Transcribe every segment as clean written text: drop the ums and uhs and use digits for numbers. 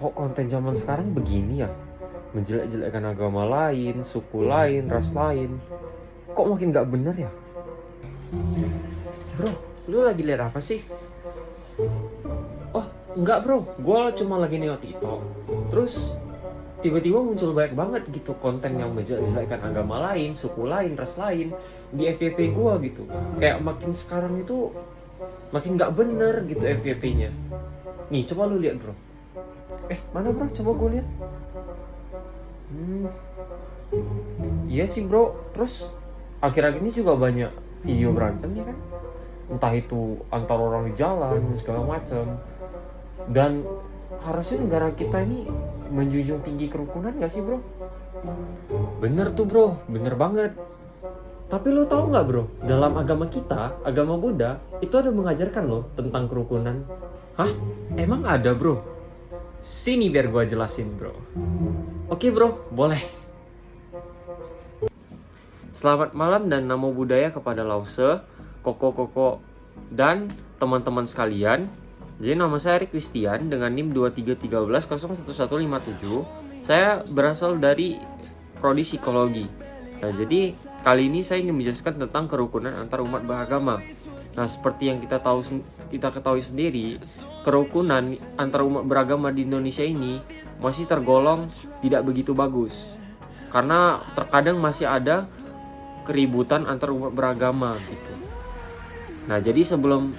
Kok konten zaman sekarang begini ya? Menjelek-jelekkan agama lain, suku lain, ras lain. Kok makin gak bener ya? Bro, lu lagi lihat apa sih? Oh, enggak bro, gue cuma lagi nengok TikTok. Terus tiba-tiba muncul banyak banget gitu konten yang menjelek-jelekkan agama lain, suku lain, ras lain di FYP gue gitu. Kayak makin sekarang itu makin gak bener gitu FYP-nya. Nih, coba lu lihat bro. Mana bro? Coba gue lihat. Iya sih bro. Terus akhir-akhir ini juga banyak video berantem ya kan? Entah itu antar orang di jalan segala macam. Dan harusnya negara kita ini menjunjung tinggi kerukunan gak sih bro? Bener tuh bro, bener banget. Tapi lo tau gak bro, dalam agama kita, agama Buddha, itu ada mengajarkan lo tentang kerukunan. Hah? Emang ada bro? Sini biar gue jelasin bro. Oke bro, boleh. Selamat malam dan namo buddhaya kepada Lause, Koko, dan teman-teman sekalian. Jadi nama saya Erik Wistian dengan NIM 2313011157. Saya berasal dari Prodi Psikologi. Nah, jadi kali ini saya ingin menjelaskan tentang kerukunan antar umat beragama. Nah, seperti yang kita ketahui sendiri, kerukunan antar umat beragama di Indonesia ini masih tergolong tidak begitu bagus. Karena terkadang masih ada keributan antar umat beragama gitu. Nah, jadi sebelum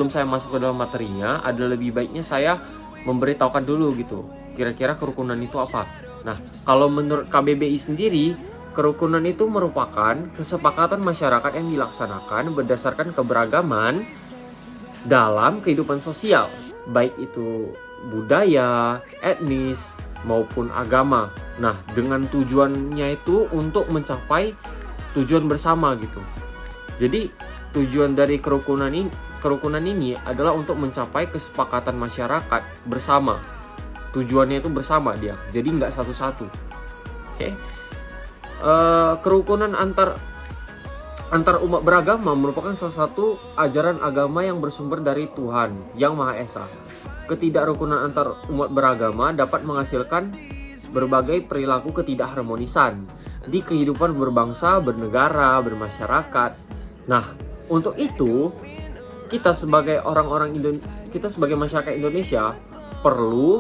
saya masuk ke dalam materinya, ada lebih baiknya saya memberitahukan dulu gitu. Kira-kira kerukunan itu apa? Nah, kalau menurut KBBI sendiri, kerukunan itu merupakan kesepakatan masyarakat yang dilaksanakan berdasarkan keberagaman dalam kehidupan sosial, baik itu budaya, etnis, maupun agama. Nah, dengan tujuannya itu untuk mencapai tujuan bersama gitu. Jadi, tujuan dari kerukunan ini adalah untuk mencapai kesepakatan masyarakat bersama. Tujuannya itu bersama dia, jadi nggak satu-satu. Oke. Kerukunan antar umat beragama merupakan salah satu ajaran agama yang bersumber dari Tuhan Yang Maha Esa. Ketidakrukunan antar umat beragama dapat menghasilkan berbagai perilaku ketidakharmonisan di kehidupan berbangsa, bernegara, bermasyarakat. Nah, untuk itu kita sebagai masyarakat Indonesia perlu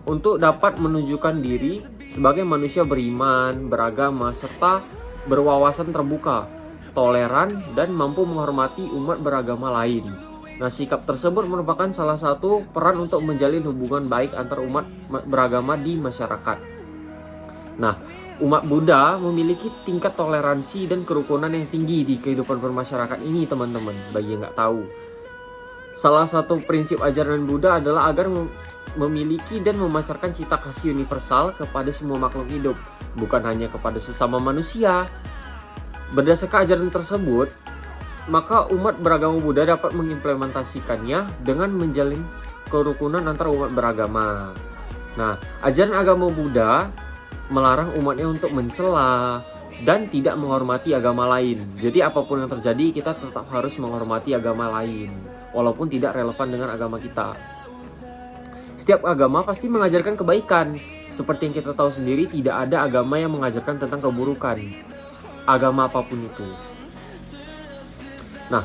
untuk dapat menunjukkan diri sebagai manusia beriman, beragama, serta berwawasan terbuka, toleran, dan mampu menghormati umat beragama lain. Nah, sikap tersebut merupakan salah satu peran untuk menjalin hubungan baik antar umat beragama di masyarakat. Nah, umat Buddha memiliki tingkat toleransi dan kerukunan yang tinggi di kehidupan bermasyarakat ini, teman-teman, bagi yang nggak tahu. Salah satu prinsip ajaran Buddha adalah agar memiliki dan memancarkan cita kasih universal kepada semua makhluk hidup, bukan hanya kepada sesama manusia. Berdasarkan ajaran tersebut, maka umat beragama Buddha dapat mengimplementasikannya dengan menjalin kerukunan antar umat beragama. Nah, ajaran agama Buddha melarang umatnya untuk mencela dan tidak menghormati agama lain. Jadi apapun yang terjadi, kita tetap harus menghormati agama lain, walaupun tidak relevan dengan agama kita. Setiap agama pasti mengajarkan kebaikan. Seperti yang kita tahu sendiri, tidak ada agama yang mengajarkan tentang keburukan. Agama apapun itu. Nah,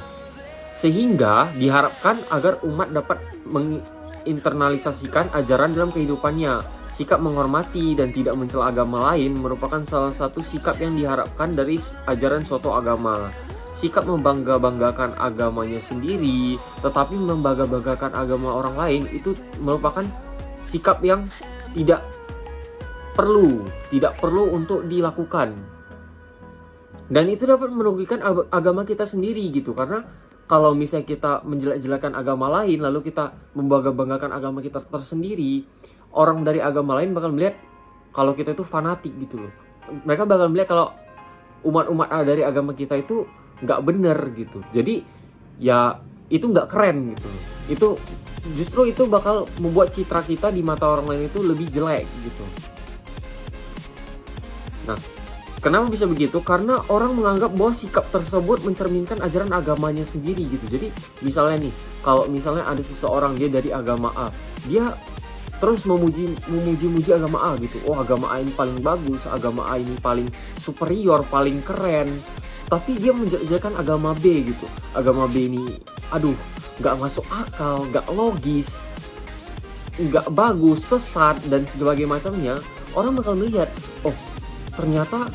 sehingga diharapkan agar umat dapat menginternalisasikan ajaran dalam kehidupannya. Sikap menghormati dan tidak mencela agama lain merupakan salah satu sikap yang diharapkan dari ajaran suatu agama. Sikap membangga-banggakan agamanya sendiri, tetapi membangga-banggakan agama orang lain itu merupakan sikap yang tidak perlu untuk dilakukan. Dan itu dapat merugikan agama kita sendiri gitu, karena kalau misalnya kita menjelek-jelekan agama lain lalu kita membangga-banggakan agama kita tersendiri, orang dari agama lain bakal melihat kalau kita itu fanatik gitu loh. Mereka bakal melihat kalau umat-umat dari agama kita itu nggak bener gitu. Jadi ya itu nggak keren gitu. Justru itu bakal membuat citra kita di mata orang lain itu lebih jelek gitu. Nah, kenapa bisa begitu? Karena orang menganggap bahwa sikap tersebut mencerminkan ajaran agamanya sendiri gitu. Jadi misalnya nih, kalau misalnya ada seseorang dia dari agama A, dia terus memuji agama A gitu. Oh, agama A ini paling bagus, agama A ini paling superior, paling keren. Tapi dia menjelek-jelekan agama B gitu. Agama B ini, aduh, nggak masuk akal, nggak logis, nggak bagus, sesat, dan sebagainya macamnya. Orang bakal melihat, oh, ternyata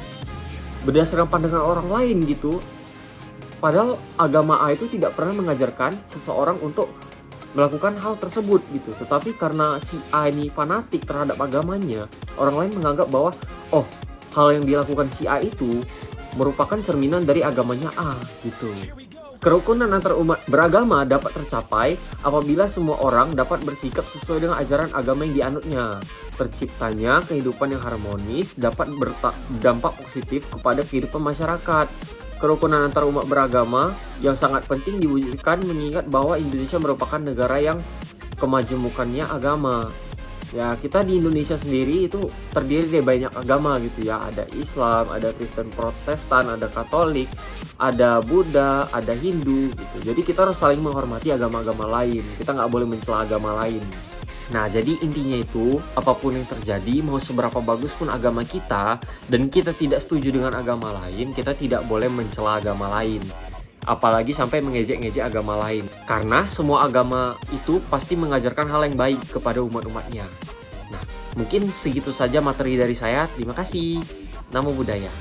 berdasarkan pandangan orang lain gitu. Padahal agama A itu tidak pernah mengajarkan seseorang untuk melakukan hal tersebut gitu. Tetapi karena si A ini fanatik terhadap agamanya, orang lain menganggap bahwa oh, hal yang dilakukan si A itu merupakan cerminan dari agamanya A gitu. Kerukunan antar umat beragama dapat tercapai apabila semua orang dapat bersikap sesuai dengan ajaran agama yang dianutnya. Terciptanya kehidupan yang harmonis dapat berdampak positif kepada kehidupan masyarakat. Kerukunan antar umat beragama yang sangat penting diwujudkan mengingat bahwa Indonesia merupakan negara yang kemajemukannya agama. Ya, kita di Indonesia sendiri itu terdiri dari banyak agama gitu ya. Ada Islam, ada Kristen Protestan, ada Katolik, ada Buddha, ada Hindu gitu. Jadi kita harus saling menghormati agama-agama lain. Kita nggak boleh mencela agama lain. Nah, jadi intinya itu, apapun yang terjadi, mau seberapa bagus pun agama kita, dan kita tidak setuju dengan agama lain, kita tidak boleh mencela agama lain. Apalagi sampai mengejek-ngejek agama lain. Karena semua agama itu pasti mengajarkan hal yang baik kepada umat-umatnya. Nah, mungkin segitu saja materi dari saya. Terima kasih. Namo Buddhaya.